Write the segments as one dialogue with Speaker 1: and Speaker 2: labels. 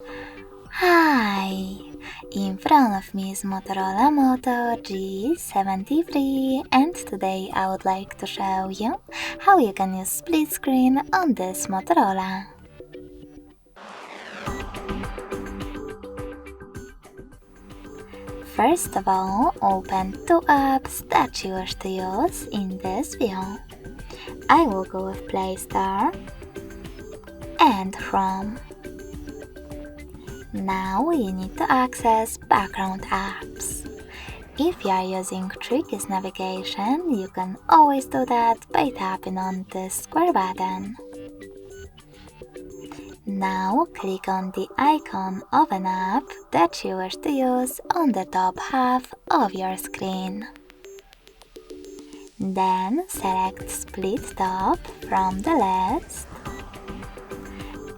Speaker 1: Hi! In front of me is Motorola Moto G73 and today I would like to show you how you can use split screen on this Motorola. First of all, open two apps that you wish to use in this view. I will go with Play Store and Chrome. Now you need to access background apps. If you are using Tricky's navigation, you can always do that by tapping on this square button. Now click on the icon of an app that you wish to use on the top half of your screen. Then select Split Top from the list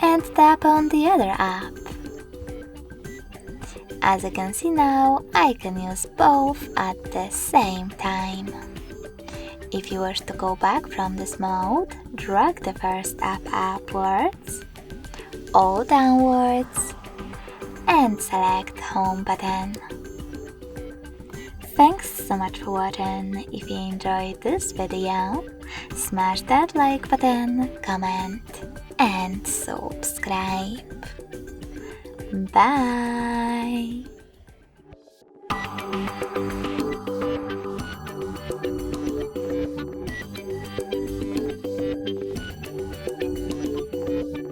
Speaker 1: and tap on the other app. As you can see now, I can use both at the same time. If you wish to go back from this mode, drag the first app upwards or downwards and select Home button. Thanks so much for watching. If you enjoyed this video, smash that like button, comment and subscribe. Bye!